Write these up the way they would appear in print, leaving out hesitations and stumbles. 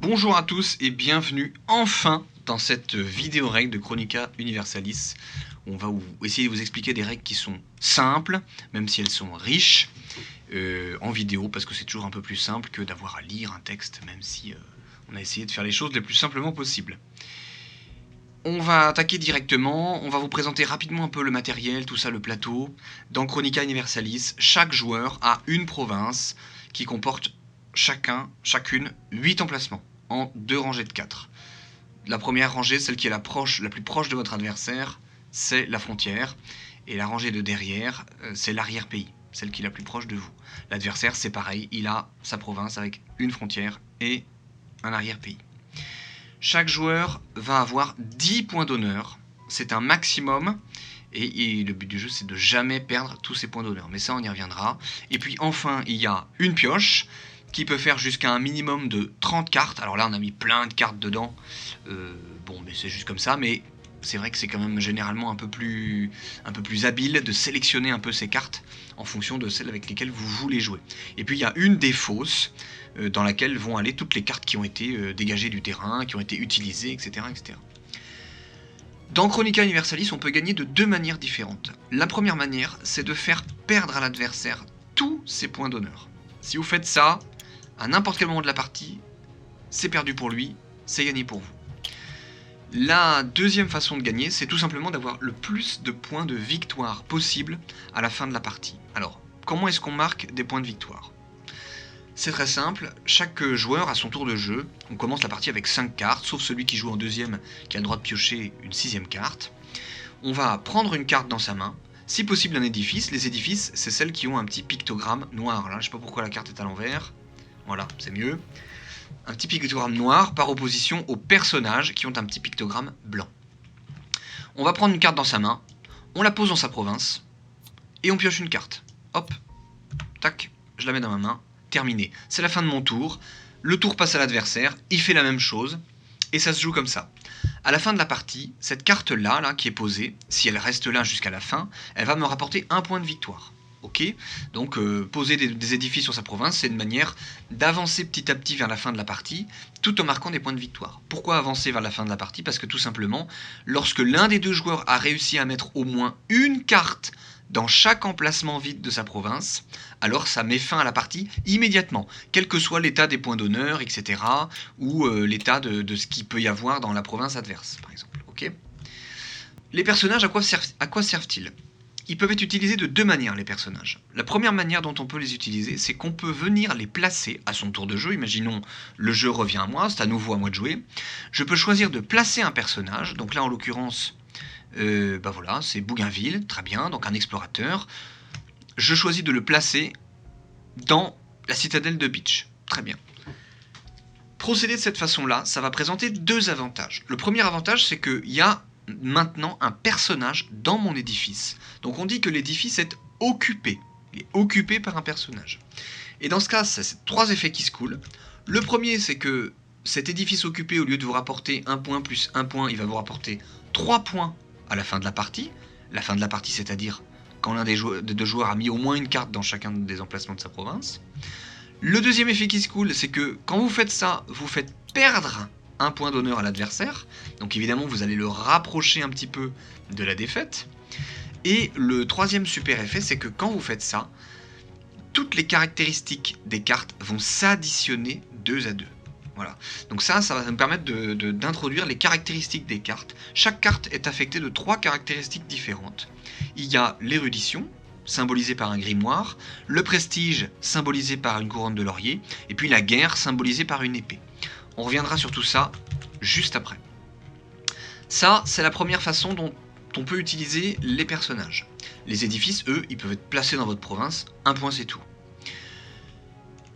Bonjour à tous et bienvenue enfin dans cette vidéo règle de Chronica Universalis. On va essayer de vous expliquer des règles qui sont simples, même si elles sont riches, en vidéo, parce que c'est toujours un peu plus simple que d'avoir à lire un texte, même si on a essayé de faire les choses le plus simplement possible. On va attaquer directement, on va vous présenter rapidement un peu le matériel, tout ça, le plateau. Dans Chronica Universalis, chaque joueur a une province qui comporte chacune 8 emplacements, en 2 rangées de 4. La première rangée, celle qui est la plus proche de votre adversaire, c'est la frontière. Et la rangée de derrière, c'est l'arrière-pays, celle qui est la plus proche de vous. L'adversaire, c'est pareil, il a sa province avec une frontière et un arrière-pays. Chaque joueur va avoir 10 points d'honneur, c'est un maximum, et le but du jeu c'est de jamais perdre tous ces points d'honneur, mais ça on y reviendra. Et puis enfin il y a une pioche, qui peut faire jusqu'à un minimum de 30 cartes, alors là on a mis plein de cartes dedans, bon mais c'est juste comme ça, mais c'est vrai que c'est quand même généralement un peu plus habile de sélectionner un peu ces cartes en fonction de celles avec lesquelles vous voulez jouer. Et puis il y a une des fosses dans laquelle vont aller toutes les cartes qui ont été dégagées du terrain, qui ont été utilisées, etc. etc. Dans Chronica Universalis, on peut gagner de deux manières différentes. La première manière, c'est de faire perdre à l'adversaire tous ses points d'honneur. Si vous faites ça, à n'importe quel moment de la partie, c'est perdu pour lui, c'est gagné pour vous. La deuxième façon de gagner, c'est tout simplement d'avoir le plus de points de victoire possible à la fin de la partie. Alors, comment est-ce qu'on marque des points de victoire ? C'est très simple, chaque joueur a son tour de jeu. On commence la partie avec 5 cartes, sauf celui qui joue en deuxième qui a le droit de piocher une 6ème carte. On va prendre une carte dans sa main, si possible un édifice. Les édifices, c'est celles qui ont un petit pictogramme noir. Là, je sais pas pourquoi la carte est à l'envers. Voilà, c'est mieux. Un petit pictogramme noir par opposition aux personnages qui ont un petit pictogramme blanc. On va prendre une carte dans sa main, on la pose dans sa province, et on pioche une carte. Hop, tac, je la mets dans ma main. Terminé. C'est la fin de mon tour. Le tour passe à l'adversaire, il fait la même chose, et ça se joue comme ça. À la fin de la partie, cette carte-là, qui est posée, si elle reste là jusqu'à la fin, elle va me rapporter un point de victoire. Ok ? Donc poser des édifices sur sa province, c'est une manière d'avancer petit à petit vers la fin de la partie, tout en marquant des points de victoire. Pourquoi avancer vers la fin de la partie ? Parce que tout simplement, lorsque l'un des deux joueurs a réussi à mettre au moins une carte dans chaque emplacement vide de sa province, alors ça met fin à la partie immédiatement, quel que soit l'état des points d'honneur, etc., ou l'état de ce qu'il peut y avoir dans la province adverse, par exemple. Okay ? Les personnages, à quoi servent-ils ? Ils peuvent être utilisés de deux manières, les personnages. La première manière dont on peut les utiliser, c'est qu'on peut venir les placer à son tour de jeu. Imaginons, le jeu revient à moi, c'est à nouveau à moi de jouer. Je peux choisir de placer un personnage, donc là en l'occurrence, voilà, c'est Bougainville, très bien, donc un explorateur. Je choisis de le placer dans la citadelle de Beach, très bien. Procéder de cette façon-là, ça va présenter deux avantages. Le premier avantage, c'est qu'il y a maintenant un personnage dans mon édifice. Donc on dit que l'édifice est occupé. Il est occupé par un personnage. Et dans ce cas, c'est trois effets qui se coulent. Le premier, c'est que cet édifice occupé, au lieu de vous rapporter 1 point plus 1 point, il va vous rapporter 3 points à la fin de la partie. La fin de la partie, c'est-à-dire quand l'un des deux joueurs a mis au moins une carte dans chacun des emplacements de sa province. Le deuxième effet qui se coule, c'est que quand vous faites ça, vous faites perdre un point d'honneur à l'adversaire. Donc évidemment, vous allez le rapprocher un petit peu de la défaite. Et le troisième super effet, c'est que quand vous faites ça, toutes les caractéristiques des cartes vont s'additionner 2 à 2. Voilà. Donc ça va me permettre d'introduire les caractéristiques des cartes. Chaque carte est affectée de 3 caractéristiques différentes. Il y a l'érudition, symbolisée par un grimoire, le prestige, symbolisé par une couronne de laurier, et puis la guerre, symbolisée par une épée. On reviendra sur tout ça juste après. Ça, c'est la première façon dont on peut utiliser les personnages. Les édifices, eux, ils peuvent être placés dans votre province, 1 point c'est tout.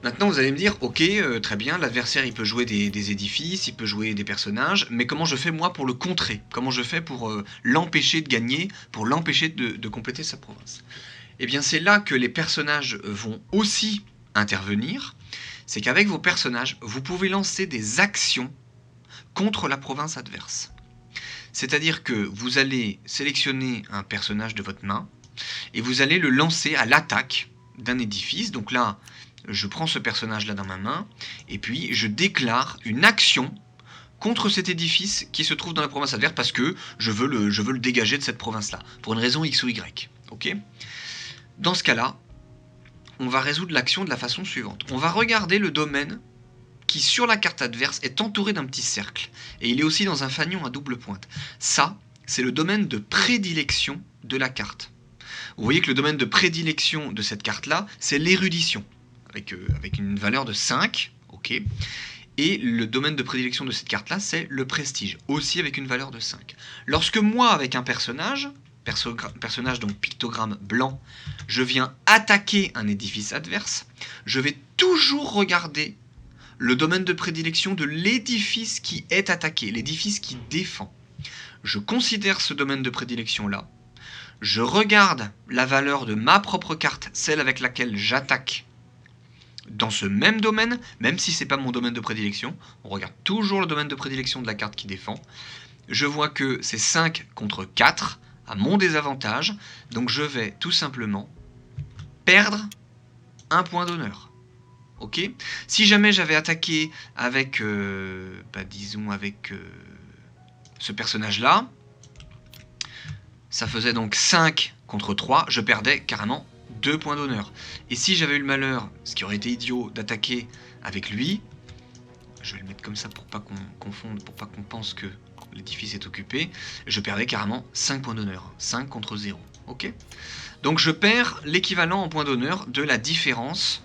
Maintenant, vous allez me dire, ok, très bien, l'adversaire il peut jouer des édifices, il peut jouer des personnages, mais comment je fais moi pour le contrer ? Comment je fais pour l'empêcher de gagner, pour l'empêcher de compléter sa province ? Eh bien, c'est là que les personnages vont aussi intervenir. C'est qu'avec vos personnages, vous pouvez lancer des actions contre la province adverse. C'est-à-dire que vous allez sélectionner un personnage de votre main et vous allez le lancer à l'attaque d'un édifice. Donc là, je prends ce personnage-là dans ma main, et puis je déclare une action contre cet édifice qui se trouve dans la province adverse parce que je veux le dégager de cette province-là, pour une raison X ou Y. Ok ? Dans ce cas-là, on va résoudre l'action de la façon suivante. On va regarder le domaine qui, sur la carte adverse, est entouré d'un petit cercle. Et il est aussi dans un fanion à double pointe. Ça, c'est le domaine de prédilection de la carte. Vous voyez que le domaine de prédilection de cette carte-là, c'est l'érudition, avec une valeur de 5. Ok ? Et le domaine de prédilection de cette carte-là, c'est le prestige, aussi avec une valeur de 5. Lorsque moi, avec un personnage donc pictogramme blanc, je viens attaquer un édifice adverse, je vais toujours regarder le domaine de prédilection de l'édifice qui est attaqué, l'édifice qui défend. Je considère ce domaine de prédilection-là, je regarde la valeur de ma propre carte, celle avec laquelle j'attaque, dans ce même domaine, même si ce n'est pas mon domaine de prédilection, on regarde toujours le domaine de prédilection de la carte qui défend. Je vois que c'est 5 contre 4, à mon désavantage, donc je vais tout simplement perdre un point d'honneur. Ok ? Si jamais j'avais attaqué avec, disons avec ce personnage-là, ça faisait donc 5 contre 3, je perdais carrément 2 points d'honneur. Et si j'avais eu le malheur, ce qui aurait été idiot, d'attaquer avec lui, je vais le mettre comme ça pour pas qu'on confonde, pour pas qu'on pense que l'édifice est occupé, je perdais carrément 5 points d'honneur. 5 contre 0. Ok ? Donc je perds l'équivalent en points d'honneur de la différence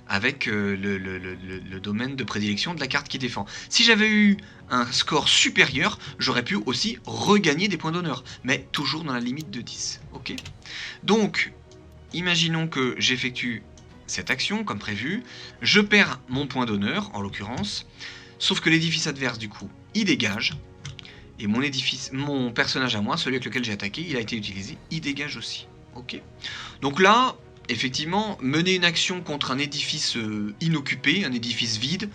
avec le domaine de prédilection de la carte qui défend. Si j'avais eu un score supérieur, j'aurais pu aussi regagner des points d'honneur, mais toujours dans la limite de 10. Ok ? Donc, imaginons que j'effectue cette action comme prévu, je perds mon point d'honneur, en l'occurrence, sauf que l'édifice adverse, du coup, il dégage, et mon personnage à moi, celui avec lequel j'ai attaqué, il a été utilisé, il dégage aussi. Ok ? Donc là, effectivement, mener une action contre un édifice inoccupé, un édifice vide,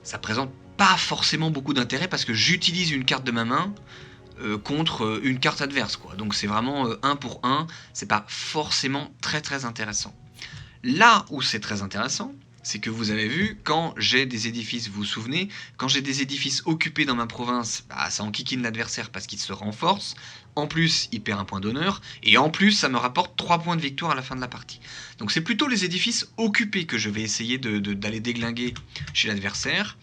ça présente pas forcément beaucoup d'intérêt parce que j'utilise une carte de ma main contre une carte adverse, quoi. Donc c'est vraiment 1 pour 1, c'est pas forcément très très intéressant. Là où c'est très intéressant, c'est que vous avez vu, quand j'ai des édifices, vous vous souvenez, quand j'ai des édifices occupés dans ma province, ça enquiquine l'adversaire parce qu'il se renforce, en plus il perd un point d'honneur, et en plus ça me rapporte 3 points de victoire à la fin de la partie. Donc c'est plutôt les édifices occupés que je vais essayer d'aller déglinguer chez l'adversaire.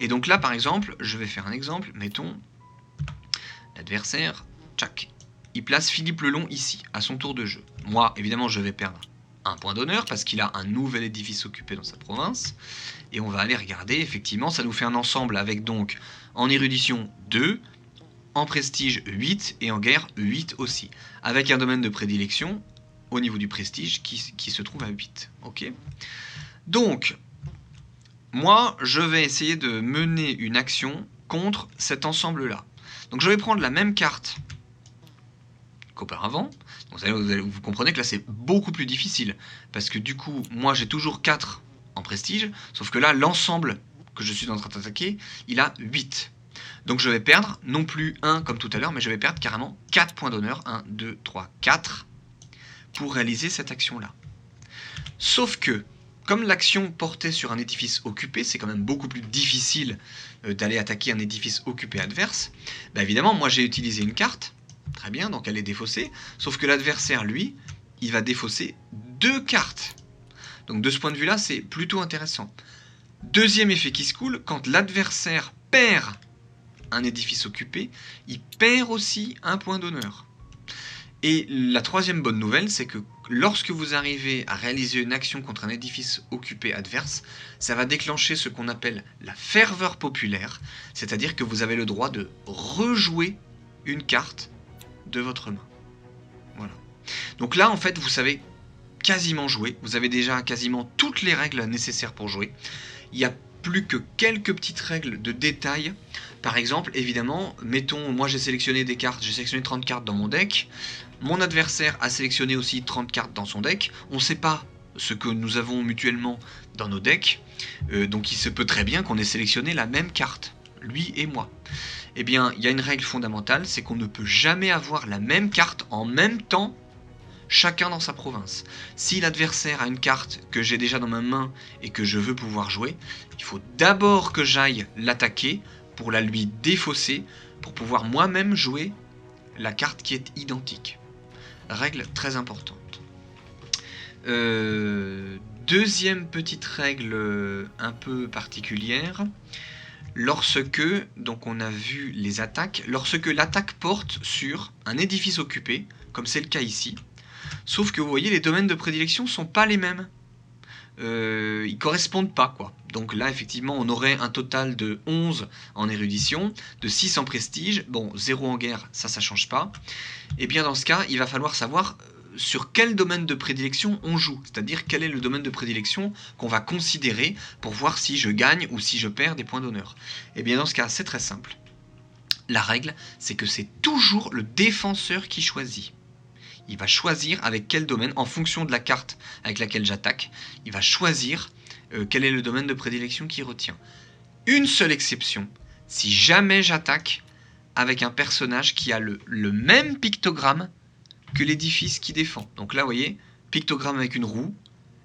Et donc là par exemple, je vais faire un exemple, mettons, l'adversaire, tchac, il place Philippe Lelong ici, à son tour de jeu. Moi, évidemment, je vais perdre un point d'honneur parce qu'il a un nouvel édifice occupé dans sa province. Et on va aller regarder, effectivement, ça nous fait un ensemble avec donc en érudition 2, en prestige 8 et en guerre 8 aussi. Avec un domaine de prédilection au niveau du prestige qui se trouve à 8. Ok ? Donc, moi, je vais essayer de mener une action contre cet ensemble-là. Donc je vais prendre la même carte qu'auparavant. Vous comprenez que là c'est beaucoup plus difficile, parce que du coup, moi j'ai toujours 4 en prestige, sauf que là, l'ensemble que je suis en train d'attaquer, il a 8. Donc je vais perdre, non plus 1 comme tout à l'heure, mais je vais perdre carrément 4 points d'honneur, 1, 2, 3, 4, pour réaliser cette action-là. Sauf que, comme l'action portait sur un édifice occupé, c'est quand même beaucoup plus difficile d'aller attaquer un édifice occupé adverse, bah évidemment, moi j'ai utilisé une carte, très bien, donc elle est défaussée, sauf que l'adversaire, lui, il va défausser 2 cartes. Donc de ce point de vue-là, c'est plutôt intéressant. Deuxième effet qui se coule, quand l'adversaire perd un édifice occupé, il perd aussi un point d'honneur. Et la troisième bonne nouvelle, c'est que lorsque vous arrivez à réaliser une action contre un édifice occupé adverse, ça va déclencher ce qu'on appelle la ferveur populaire, c'est-à-dire que vous avez le droit de rejouer une carte de votre main. Voilà. Donc là, en fait, vous savez quasiment jouer, vous avez déjà quasiment toutes les règles nécessaires pour jouer. Il n'y a plus que quelques petites règles de détail. Par exemple, évidemment, mettons, moi j'ai sélectionné des cartes, j'ai sélectionné 30 cartes dans mon deck. Mon adversaire a sélectionné aussi 30 cartes dans son deck. On ne sait pas ce que nous avons mutuellement dans nos decks. Donc il se peut très bien qu'on ait sélectionné la même carte, lui et moi. Eh bien, il y a une règle fondamentale, c'est qu'on ne peut jamais avoir la même carte en même temps chacun dans sa province. Si l'adversaire a une carte que j'ai déjà dans ma main et que je veux pouvoir jouer, il faut d'abord que j'aille l'attaquer pour la lui défausser, pour pouvoir moi-même jouer la carte qui est identique. Règle très importante. Deuxième petite règle un peu particulière, lorsque, donc on a vu les attaques, lorsque l'attaque porte sur un édifice occupé, comme c'est le cas ici, sauf que vous voyez les domaines de prédilection sont pas les mêmes. Ils correspondent pas, quoi. Donc là effectivement on aurait un total de 11 en érudition, de 6 en prestige, bon 0 en guerre, ça change pas. Et bien dans ce cas il va falloir savoir sur quel domaine de prédilection on joue, c'est-à-dire quel est le domaine de prédilection qu'on va considérer pour voir si je gagne ou si je perds des points d'honneur. Et bien dans ce cas c'est très simple. La règle c'est que c'est toujours le défenseur qui choisit. Il va choisir avec quel domaine, en fonction de la carte avec laquelle j'attaque, il va choisir quel est le domaine de prédilection qu'il retient. Une seule exception, si jamais j'attaque avec un personnage qui a le même pictogramme que l'édifice qui défend. Donc là, vous voyez, pictogramme avec une roue,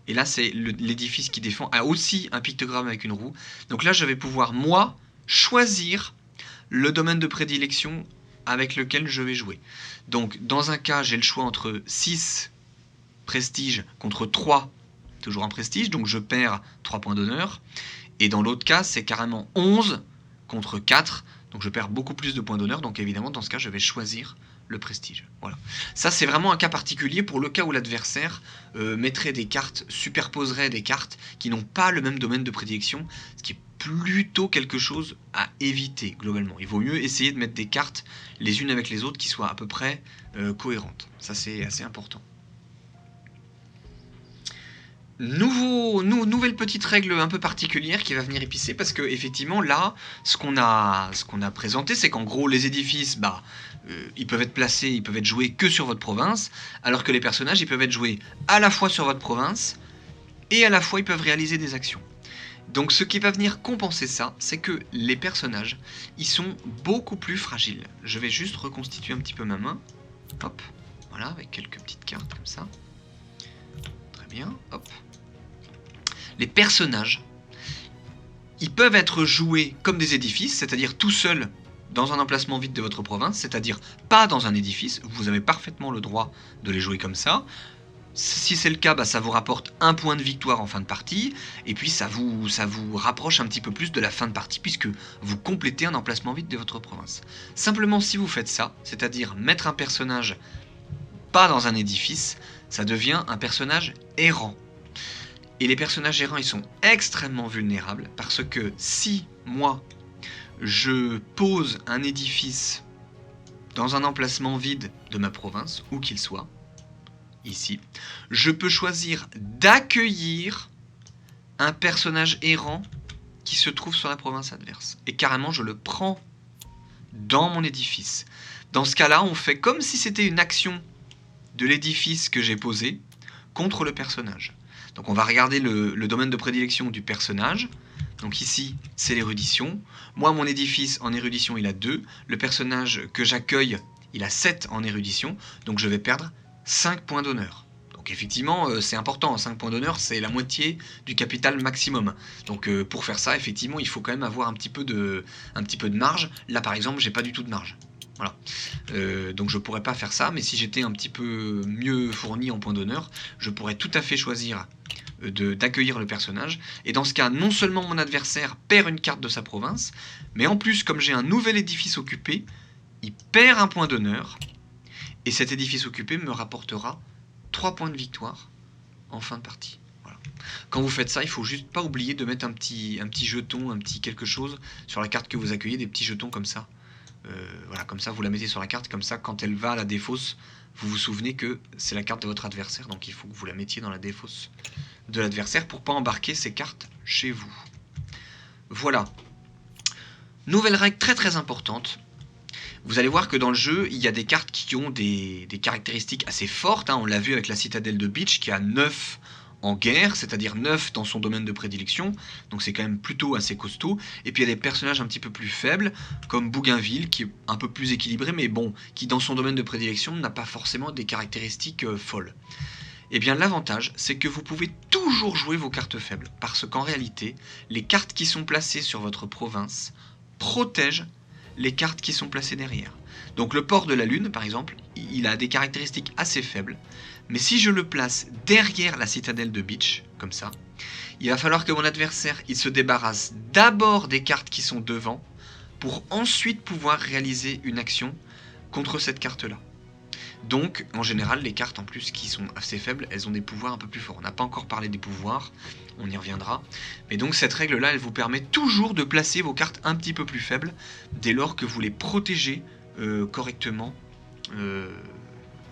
et là, c'est l'édifice qui défend a aussi un pictogramme avec une roue. Donc là, je vais pouvoir, moi, choisir le domaine de prédilection avec lequel je vais jouer. Donc, dans un cas, j'ai le choix entre 6 prestige contre 3, toujours en prestige, donc je perds 3 points d'honneur. Et dans l'autre cas, c'est carrément 11 contre 4, donc je perds beaucoup plus de points d'honneur. Donc évidemment, dans ce cas, je vais choisir le prestige. Voilà. Ça, c'est vraiment un cas particulier pour le cas où l'adversaire mettrait des cartes, superposerait des cartes qui n'ont pas le même domaine de prédilection, ce qui est plutôt quelque chose à éviter globalement. Il vaut mieux essayer de mettre des cartes les unes avec les autres qui soient à peu près cohérentes. Ça, c'est assez important. Nouvelle petite règle un peu particulière qui va venir épicer, parce que effectivement là, ce qu'on a présenté, c'est qu'en gros les édifices, ils peuvent être placés, ils peuvent être joués que sur votre province, alors que les personnages, ils peuvent être joués à la fois sur votre province, et à la fois ils peuvent réaliser des actions. Donc ce qui va venir compenser ça, c'est que les personnages, ils sont beaucoup plus fragiles. Je vais juste reconstituer un petit peu ma main, hop, voilà, avec quelques petites cartes comme ça. Très bien, hop. Les personnages, ils peuvent être joués comme des édifices, c'est-à-dire tout seuls dans un emplacement vide de votre province, c'est-à-dire pas dans un édifice. Vous avez parfaitement le droit de les jouer comme ça. Si c'est le cas, ça vous rapporte un point de victoire en fin de partie, et puis ça vous rapproche un petit peu plus de la fin de partie, puisque vous complétez un emplacement vide de votre province. Simplement, si vous faites ça, c'est-à-dire mettre un personnage pas dans un édifice, ça devient un personnage errant. Et les personnages errants, ils sont extrêmement vulnérables, parce que si, moi, je pose un édifice dans un emplacement vide de ma province, où qu'il soit, ici, je peux choisir d'accueillir un personnage errant qui se trouve sur la province adverse. Et carrément, je le prends dans mon édifice. Dans ce cas-là, on fait comme si c'était une action de l'édifice que j'ai posé contre le personnage. Donc on va regarder le domaine de prédilection du personnage. Donc ici, c'est l'érudition. Moi, mon édifice en érudition, il a 2. Le personnage que j'accueille, il a 7 en érudition. Donc je vais perdre 5 points d'honneur. Donc effectivement, c'est important. 5 points d'honneur, c'est la moitié du capital maximum. Donc pour faire ça, effectivement, il faut quand même avoir un petit peu de marge. Là, par exemple, j'ai pas du tout de marge. Voilà. Donc je pourrais pas faire ça, mais si j'étais un petit peu mieux fourni en points d'honneur, je pourrais tout à fait choisir d'accueillir le personnage. Et dans ce cas, non seulement mon adversaire perd une carte de sa province, mais en plus, comme j'ai un nouvel édifice occupé, il perd un point d'honneur, et cet édifice occupé me rapportera 3 points de victoire en fin de partie. Voilà. Quand vous faites ça, il faut juste pas oublier de mettre un petit jeton, un petit quelque chose sur la carte que vous accueillez, des petits jetons comme ça. Voilà, comme ça vous la mettez sur la carte, comme ça quand elle va à la défausse, vous vous souvenez que c'est la carte de votre adversaire, donc il faut que vous la mettiez dans la défausse de l'adversaire pour pas embarquer ces cartes chez vous. Voilà. Nouvelle règle très très importante. Vous allez voir que dans le jeu, il y a des cartes qui ont des caractéristiques assez fortes. On l'a vu avec la citadelle de Beach qui a 9 en guerre, c'est-à-dire 9 dans son domaine de prédilection, donc c'est quand même plutôt assez costaud. Et puis il y a des personnages un petit peu plus faibles, comme Bougainville, qui est un peu plus équilibré, mais bon, qui dans son domaine de prédilection n'a pas forcément des caractéristiques folles. Eh bien l'avantage, c'est que vous pouvez toujours jouer vos cartes faibles, parce qu'en réalité, les cartes qui sont placées sur votre province protègent les cartes qui sont placées derrière. Donc le port de la Lune, par exemple, il a des caractéristiques assez faibles, mais si je le place derrière la citadelle de Beach, comme ça, il va falloir que mon adversaire il se débarrasse d'abord des cartes qui sont devant, pour ensuite pouvoir réaliser une action contre cette carte-là. Donc, en général, les cartes en plus qui sont assez faibles, elles ont des pouvoirs un peu plus forts. On n'a pas encore parlé des pouvoirs, on y reviendra. Mais donc cette règle-là, elle vous permet toujours de placer vos cartes un petit peu plus faibles, dès lors que vous les protégez correctement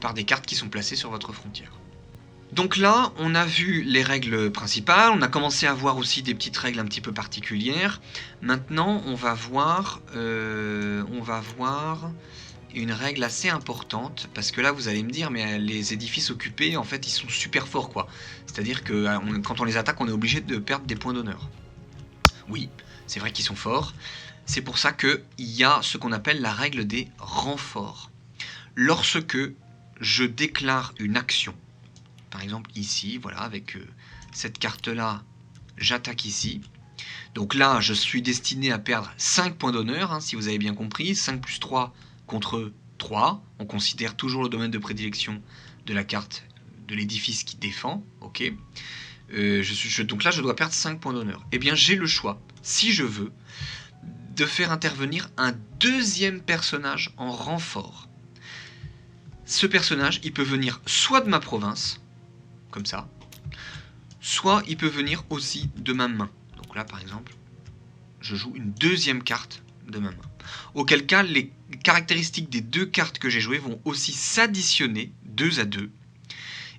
par des cartes qui sont placées sur votre frontière. Donc là, on a vu les règles principales, on a commencé à voir aussi des petites règles un petit peu particulières. Maintenant, on va voir une règle assez importante, parce que là, vous allez me dire, mais les édifices occupés, en fait, ils sont super forts, quoi. C'est-à-dire que quand on les attaque, on est obligé de perdre des points d'honneur. Oui, c'est vrai qu'ils sont forts. C'est pour ça qu'il y a ce qu'on appelle la règle des renforts. Lorsque je déclare une action, par exemple ici, voilà, avec cette carte-là, j'attaque ici. Donc là, je suis destiné à perdre 5 points d'honneur, hein, si vous avez bien compris. 5 plus 3 contre 3. On considère toujours le domaine de prédilection de la carte de l'édifice qui défend. Ok. Donc là, je dois perdre 5 points d'honneur. Eh bien, j'ai le choix, si je veux, de faire intervenir un deuxième personnage en renfort. Ce personnage, il peut venir soit de ma province, comme ça, soit il peut venir aussi de ma main. Donc là, par exemple, je joue une deuxième carte de ma main. Auquel cas, les caractéristiques des deux cartes que j'ai jouées vont aussi s'additionner 2 à 2.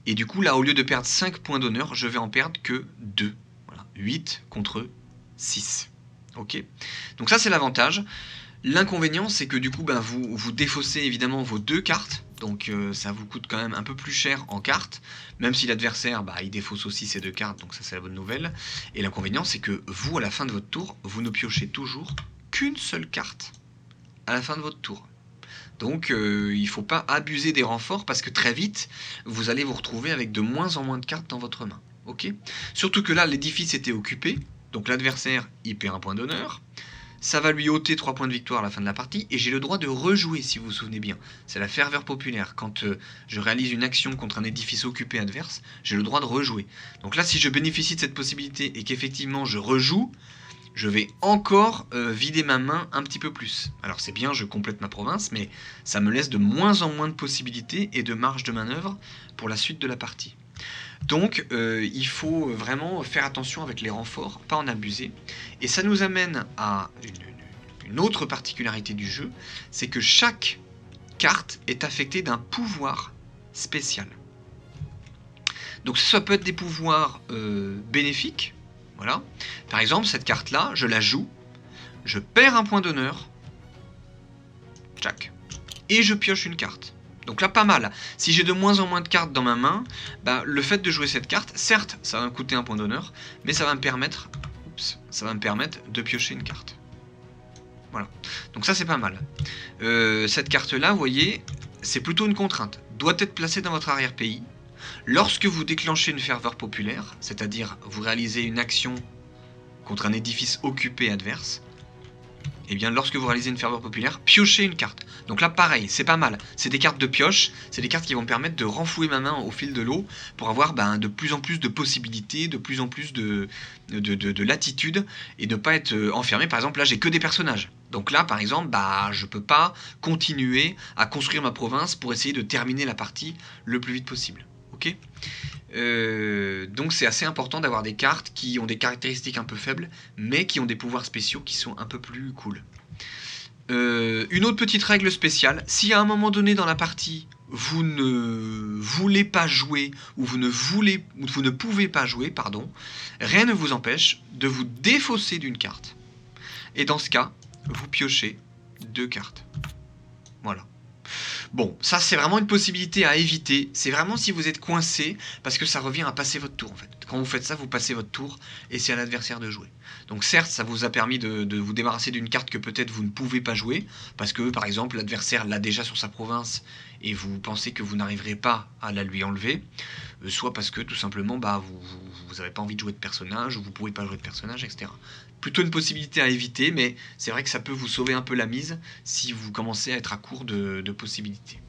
Et du coup, là, au lieu de perdre 5 points d'honneur, je vais en perdre que 2. Voilà, 8 contre 6. Ok. Donc ça, c'est l'avantage. L'inconvénient, c'est que du coup, vous défaussez évidemment vos 2 cartes. Donc ça vous coûte quand même un peu plus cher en cartes. Même si l'adversaire, il défausse aussi ces 2 cartes. Donc ça, c'est la bonne nouvelle. Et l'inconvénient, c'est que vous, à la fin de votre tour, vous ne piochez toujours qu'une seule carte à la fin de votre tour. Donc il ne faut pas abuser des renforts, parce que très vite, vous allez vous retrouver avec de moins en moins de cartes dans votre main. Ok. Surtout que là, l'édifice était occupé. Donc l'adversaire, il perd un point d'honneur. Ça va lui ôter 3 points de victoire à la fin de la partie, et j'ai le droit de rejouer, si vous vous souvenez bien. C'est la ferveur populaire. Quand je réalise une action contre un édifice occupé adverse, j'ai le droit de rejouer. Donc là, si je bénéficie de cette possibilité et qu'effectivement je rejoue, je vais encore vider ma main un petit peu plus. Alors c'est bien, je complète ma province, mais ça me laisse de moins en moins de possibilités et de marge de manœuvre pour la suite de la partie. Donc il faut vraiment faire attention avec les renforts, pas en abuser. Et ça nous amène à une autre particularité du jeu, c'est que chaque carte est affectée d'un pouvoir spécial. Donc ça peut être des pouvoirs bénéfiques. Voilà. Par exemple, cette carte-là, je la joue, je perds un point d'honneur, tchac, et je pioche une carte. Donc là, pas mal. Si j'ai de moins en moins de cartes dans ma main, le fait de jouer cette carte, certes, ça va me coûter un point d'honneur, mais ça va me permettre, de piocher une carte. Voilà. Donc ça, c'est pas mal. Cette carte-là, vous voyez, c'est plutôt une contrainte. Doit être placée dans votre arrière-pays. Lorsque vous déclenchez une ferveur populaire, c'est-à-dire vous réalisez une action contre un édifice occupé adverse, et bien lorsque vous réalisez une ferveur populaire, piochez une carte. Donc là pareil, c'est pas mal. C'est des cartes de pioche, c'est des cartes qui vont me permettre de renflouer ma main au fil de l'eau pour avoir de plus en plus de possibilités, de plus en plus de latitude et ne pas être enfermé. Par exemple, là j'ai que des personnages. Donc là par exemple, je peux pas continuer à construire ma province pour essayer de terminer la partie le plus vite possible. Ok. Donc c'est assez important d'avoir des cartes qui ont des caractéristiques un peu faibles, mais qui ont des pouvoirs spéciaux qui sont un peu plus cool. Une autre petite règle spéciale, si à un moment donné dans la partie, vous ne voulez pas jouer, ou vous ne pouvez pas jouer, rien ne vous empêche de vous défausser d'une carte. Et dans ce cas, vous piochez 2 cartes. Voilà. Bon, ça c'est vraiment une possibilité à éviter. C'est vraiment si vous êtes coincé, parce que ça revient à passer votre tour en fait. Quand vous faites ça, vous passez votre tour et c'est à l'adversaire de jouer. Donc certes, ça vous a permis de vous débarrasser d'une carte que peut-être vous ne pouvez pas jouer, parce que par exemple l'adversaire l'a déjà sur sa province et vous pensez que vous n'arriverez pas à la lui enlever, soit parce que tout simplement vous n'avez pas envie de jouer de personnage, ou vous ne pouvez pas jouer de personnage, etc. Plutôt une possibilité à éviter, mais c'est vrai que ça peut vous sauver un peu la mise si vous commencez à être à court de possibilités.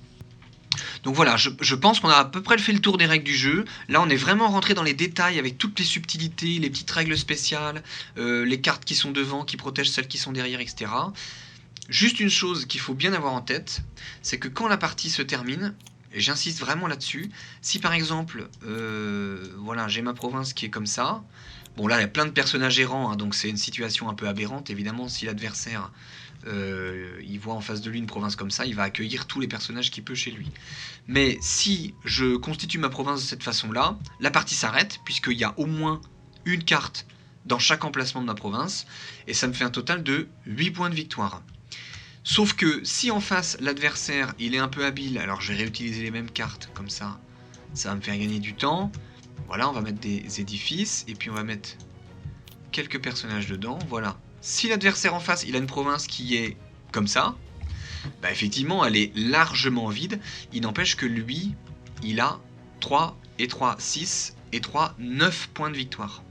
Donc voilà, je pense qu'on a à peu près fait le tour des règles du jeu. Là, on est vraiment rentré dans les détails avec toutes les subtilités, les petites règles spéciales, les cartes qui sont devant, qui protègent celles qui sont derrière, etc. Juste une chose qu'il faut bien avoir en tête, c'est que quand la partie se termine, et j'insiste vraiment là-dessus, si par exemple, voilà, j'ai ma province qui est comme ça, bon là il y a plein de personnages errants, hein, donc c'est une situation un peu aberrante, évidemment si l'adversaire il voit en face de lui une province comme ça, il va accueillir tous les personnages qu'il peut chez lui. Mais si je constitue ma province de cette façon-là, la partie s'arrête, puisqu'il y a au moins une carte dans chaque emplacement de ma province, et ça me fait un total de 8 points de victoire. Sauf que si en face l'adversaire il est un peu habile, alors je vais réutiliser les mêmes cartes comme ça va me faire gagner du temps. Voilà, on va mettre des édifices et puis on va mettre quelques personnages dedans. Voilà. Si l'adversaire en face il a une province qui est comme ça, bah effectivement elle est largement vide. Il n'empêche que lui il a 3 et 3, 6 et 3, 9 points de victoire.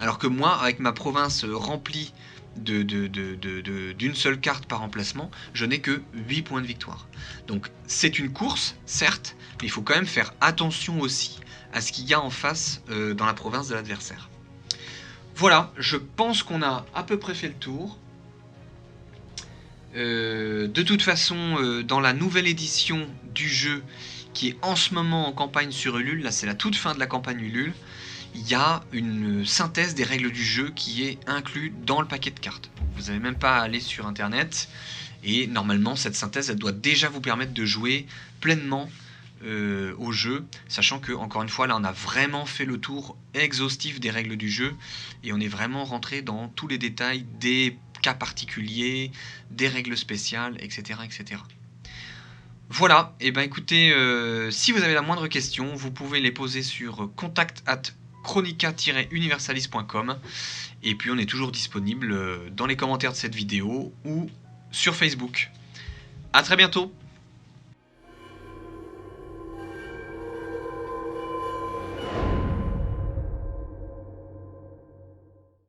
Alors que moi avec ma province remplie d'une seule carte par emplacement, je n'ai que 8 points de victoire. Donc c'est une course, certes, mais il faut quand même faire attention aussi à ce qu'il y a en face dans la province de l'adversaire. Voilà, je pense qu'on a à peu près fait le tour. De toute façon, dans la nouvelle édition du jeu, qui est en ce moment en campagne sur Ulule, là c'est la toute fin de la campagne Ulule, il y a une synthèse des règles du jeu qui est inclue dans le paquet de cartes. Vous n'avez même pas à aller sur internet et normalement cette synthèse elle doit déjà vous permettre de jouer pleinement au jeu, sachant que encore une fois là on a vraiment fait le tour exhaustif des règles du jeu et on est vraiment rentré dans tous les détails des cas particuliers, des règles spéciales, etc. etc. Voilà, et ben écoutez, si vous avez la moindre question, vous pouvez les poser sur contact@chronica-universalis.com et puis on est toujours disponible dans les commentaires de cette vidéo ou sur Facebook. A très bientôt.